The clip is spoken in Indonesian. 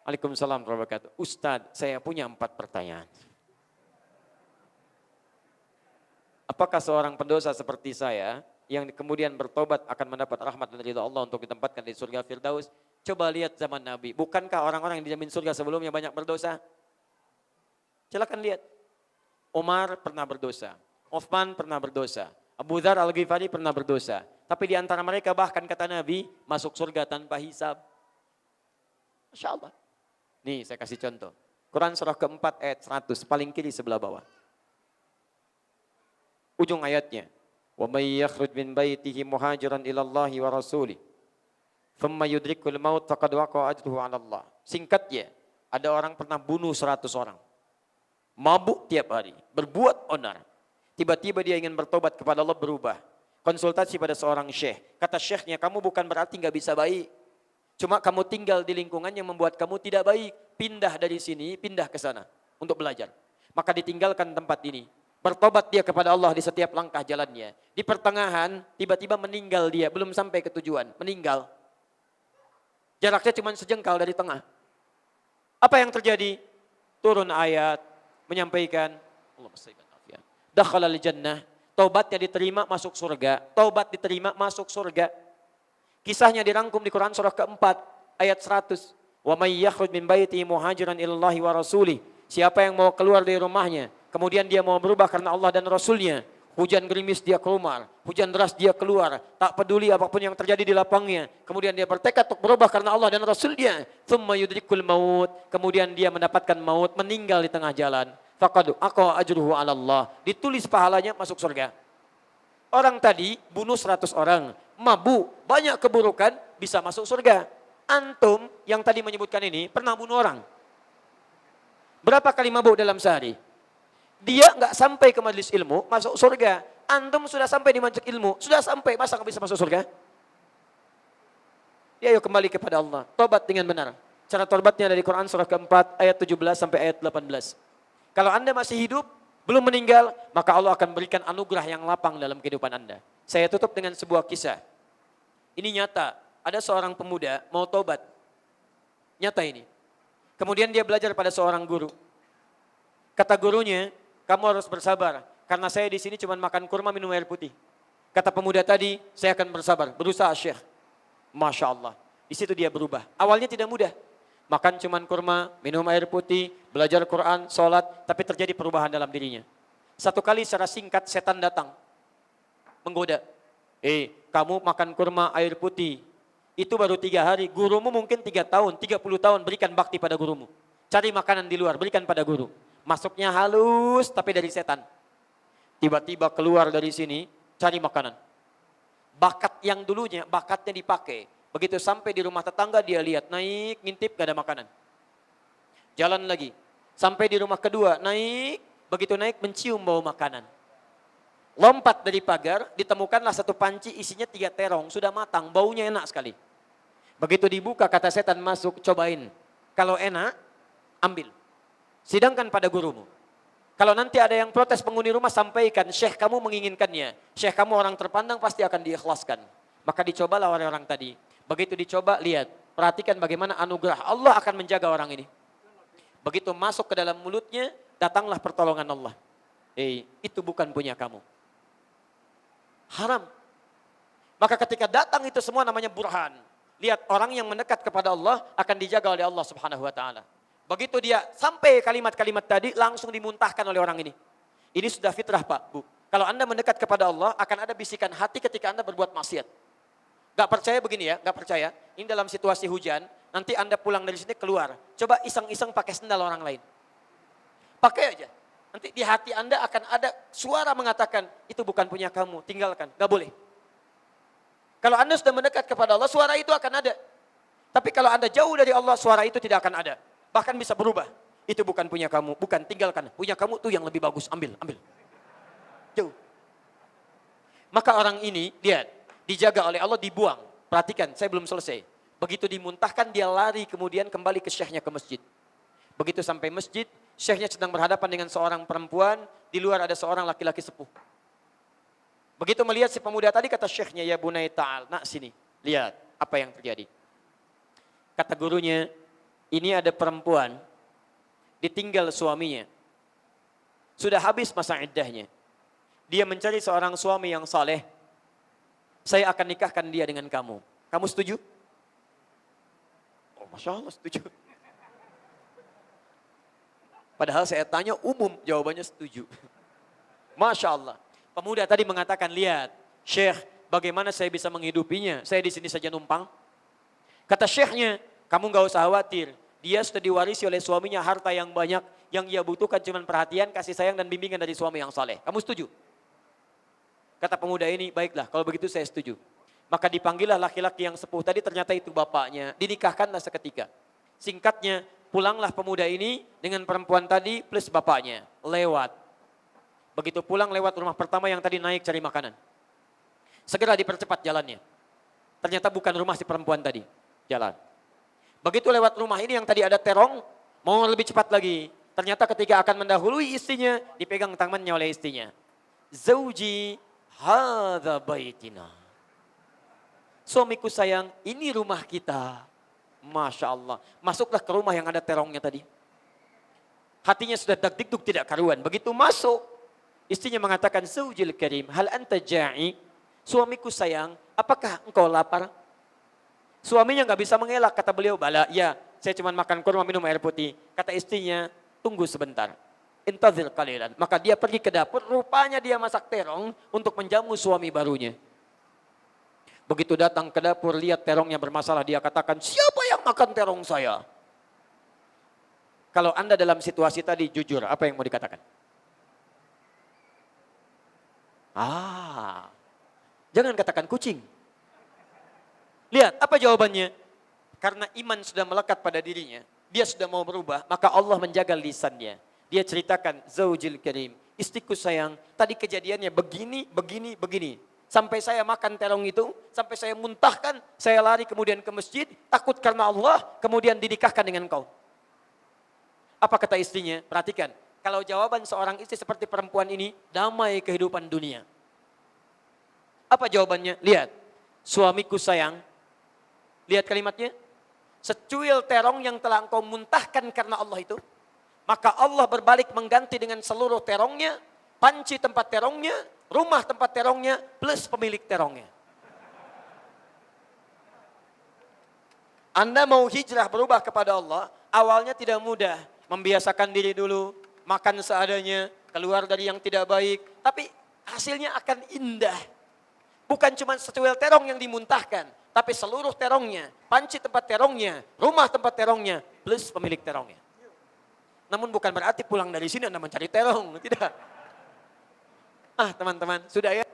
Waalaikumsalam warahmatullahi wabarakatuh. Ustadz, saya punya 4 pertanyaan. Apakah seorang pendosa seperti saya yang kemudian bertobat akan mendapat rahmat dan ridha Allah untuk ditempatkan di surga Firdaus? Coba lihat zaman Nabi. Bukankah orang-orang yang dijamin surga sebelumnya banyak berdosa? Silakan lihat. Umar pernah berdosa. Uthman pernah berdosa. Abu Dzar Al-Ghifari pernah berdosa. Tapi di antara mereka bahkan kata Nabi masuk surga tanpa hisab. Masya Allah. Nih saya kasih contoh. Quran surah keempat ayat 100 paling kiri sebelah bawah. Ujung ayatnya. Wa may yakhruj min baitihi muhajiran ila Allah wa rasulih thumma yudrikul maut faqad waqa'a ajruhu 'ala Allah. Singkatnya, ada orang pernah bunuh 100 orang. Mabuk tiap hari, berbuat onar. Tiba-tiba dia ingin bertobat kepada Allah, berubah. Konsultasi pada seorang syekh. Kata syekhnya, kamu bukan berarti nggak bisa baik. Cuma kamu tinggal di lingkungan yang membuat kamu tidak baik. Pindah dari sini, pindah ke sana untuk belajar. Maka ditinggalkan tempat ini. Bertobat dia kepada Allah di setiap langkah jalannya. Di pertengahan, tiba-tiba meninggal dia. Belum sampai ke tujuan, meninggal. Jaraknya cuma sejengkal dari tengah. Apa yang terjadi? Turun ayat, menyampaikan, dakhalal jannah. Taubatnya diterima, masuk surga. Taubat diterima, masuk surga. Kisahnya dirangkum di Quran surah keempat, ayat 100. Wa may yakhruj min baitihi muhajiran ilallahi wa rasulih. Siapa yang mau keluar dari rumahnya, kemudian dia mau berubah karena Allah dan Rasulnya. Hujan gerimis dia keluar, hujan deras dia keluar. Tak peduli apapun yang terjadi di lapangnya. Kemudian dia bertekad untuk berubah karena Allah dan Rasulnya. Thumma yudrikul maut. Kemudian dia mendapatkan maut, meninggal di tengah jalan. Faqad aqwa ajruhu 'ala Allah. Ditulis pahalanya masuk surga. Orang tadi bunuh 100 orang. Mabuk, banyak keburukan, bisa masuk surga. Antum yang tadi menyebutkan ini pernah bunuh orang. Berapa kali mabuk dalam sehari? Dia nggak sampai ke majelis ilmu, masuk surga. Antum sudah sampai di majelis ilmu, sudah sampai, masa nggak bisa masuk surga? Ya, ayo kembali kepada Allah, tobat dengan benar. Cara tobatnya dari Quran surah keempat ayat 17 sampai ayat 18. Kalau Anda masih hidup, belum meninggal, maka Allah akan berikan anugerah yang lapang dalam kehidupan Anda. Saya tutup dengan sebuah kisah. Ini nyata, ada seorang pemuda mau tobat. Nyata ini. Kemudian dia belajar pada seorang guru. Kata gurunya, kamu harus bersabar, karena saya di sini cuma makan kurma minum air putih. Kata pemuda tadi, saya akan bersabar, berusaha Syekh. Masya Allah, di situ dia berubah. Awalnya tidak mudah. Makan cuman kurma, minum air putih, belajar Quran, sholat, tapi terjadi perubahan dalam dirinya. Satu kali secara singkat setan datang, menggoda. Kamu makan kurma air putih, itu baru 3 hari, gurumu mungkin 3 tahun, 30 tahun, berikan bakti pada gurumu. Cari makanan di luar, berikan pada guru. Masuknya halus, tapi dari setan. Tiba-tiba keluar dari sini, cari makanan. Bakat yang dulunya, bakatnya dipakai. Begitu sampai di rumah tetangga dia lihat, naik, ngintip, gak ada makanan. Jalan lagi. Sampai di rumah kedua, naik, begitu naik mencium bau makanan. Lompat dari pagar, ditemukanlah satu panci isinya 3 terong, sudah matang, baunya enak sekali. Begitu dibuka kata setan masuk, cobain. Kalau enak, ambil. Sidangkan pada gurumu. Kalau nanti ada yang protes penghuni rumah, sampaikan, Syekh kamu menginginkannya. Syekh kamu orang terpandang pasti akan diikhlaskan. Maka dicobalah orang-orang tadi. Begitu dicoba, lihat, perhatikan bagaimana anugerah Allah akan menjaga orang ini. Begitu masuk ke dalam mulutnya, datanglah pertolongan Allah. Itu bukan punya kamu. Haram. Maka ketika datang itu semua namanya burhan. Lihat, orang yang mendekat kepada Allah akan dijaga oleh Allah Subhanahu wa taala. Begitu dia sampai kalimat-kalimat tadi, langsung dimuntahkan oleh orang ini. Ini sudah fitrah, Pak, Bu. Kalau Anda mendekat kepada Allah, akan ada bisikan hati ketika Anda berbuat maksiat. Gak percaya begini ya, gak percaya. Ini dalam situasi hujan, nanti Anda pulang dari sini keluar. Coba iseng-iseng pakai sendal orang lain. Pakai aja. Nanti di hati Anda akan ada suara mengatakan, itu bukan punya kamu, tinggalkan. Gak boleh. Kalau Anda sudah mendekat kepada Allah, suara itu akan ada. Tapi kalau Anda jauh dari Allah, suara itu tidak akan ada. Bahkan bisa berubah. Itu bukan punya kamu, bukan, tinggalkan. Punya kamu tuh yang lebih bagus, ambil. Jauh. Maka orang ini, lihat, dijaga oleh Allah, dibuang. Perhatikan, saya belum selesai. Begitu dimuntahkan, dia lari kemudian kembali ke syekhnya ke masjid. Begitu sampai masjid, syekhnya sedang berhadapan dengan seorang perempuan, di luar ada seorang laki-laki sepuh. Begitu melihat si pemuda tadi, kata syekhnya, ya bunai ta'al, nak sini, lihat apa yang terjadi. Kata gurunya, Ini ada perempuan ditinggal suaminya. Sudah habis masa iddahnya. Dia mencari seorang suami yang saleh. Saya akan nikahkan dia dengan kamu. Kamu setuju? Oh, Masya Allah setuju. Padahal saya tanya umum, jawabannya setuju. Masya Allah. Pemuda tadi mengatakan, lihat, Syekh, bagaimana saya bisa menghidupinya? Saya di sini saja numpang. Kata syekhnya, kamu gak usah khawatir. Dia sudah diwarisi oleh suaminya harta yang banyak. Yang ia butuhkan cuma perhatian, kasih sayang dan bimbingan dari suami yang saleh. Kamu setuju? Kata pemuda ini, baiklah kalau begitu saya setuju. Maka dipanggillah laki-laki yang sepuh tadi, ternyata itu bapaknya. Dinikahkanlah seketika. Singkatnya, pulanglah pemuda ini dengan perempuan tadi plus bapaknya. Lewat. Begitu pulang lewat rumah pertama yang tadi naik cari makanan. Segera dipercepat jalannya. Ternyata bukan rumah si perempuan tadi. Jalan. Begitu lewat rumah ini yang tadi ada terong, mau lebih cepat lagi. Ternyata ketika akan mendahului istrinya, dipegang tangannya oleh istrinya. Zauji hadza baitina. Suamiku sayang, ini rumah kita. Masya Allah. Masuklah ke rumah yang ada terongnya tadi. Hatinya sudah dak-dikduk tidak karuan. Begitu masuk, istrinya mengatakan, Zaujil karim, hal anta ja'i? Suamiku sayang, apakah engkau lapar? Suaminya nggak bisa mengelak, kata beliau, bala, ya, saya cuma makan kurma minum air putih. Kata istrinya, tunggu sebentar. Intazil qalilan. Maka dia pergi ke dapur, rupanya dia masak terong untuk menjamu suami barunya. Begitu datang ke dapur, lihat terongnya bermasalah, dia katakan, siapa yang makan terong saya? Kalau Anda dalam situasi tadi, jujur, apa yang mau dikatakan? Jangan katakan kucing. Lihat, apa jawabannya? Karena iman sudah melekat pada dirinya, dia sudah mau berubah, maka Allah menjaga lisannya. Dia ceritakan, Zaujil karim, istriku sayang, tadi kejadiannya begini, begini, begini. Sampai saya makan terong itu, sampai saya muntahkan, saya lari kemudian ke masjid, takut karena Allah, kemudian dinikahkan dengan kau. Apa kata istrinya? Perhatikan, kalau jawaban seorang istri seperti perempuan ini, damai kehidupan dunia. Apa jawabannya? Lihat, suamiku sayang, lihat kalimatnya, secuil terong yang telah engkau muntahkan karena Allah itu, maka Allah berbalik mengganti dengan seluruh terongnya, panci tempat terongnya, rumah tempat terongnya, plus pemilik terongnya. Anda mau hijrah berubah kepada Allah, awalnya tidak mudah. Membiasakan diri dulu, makan seadanya, keluar dari yang tidak baik. Tapi hasilnya akan indah. Bukan cuma secuil terong yang dimuntahkan, tapi seluruh terongnya, panci tempat terongnya, rumah tempat terongnya, plus pemilik terongnya. Namun bukan berarti pulang dari sini Anda mencari terong, tidak. Teman-teman, sudah ya.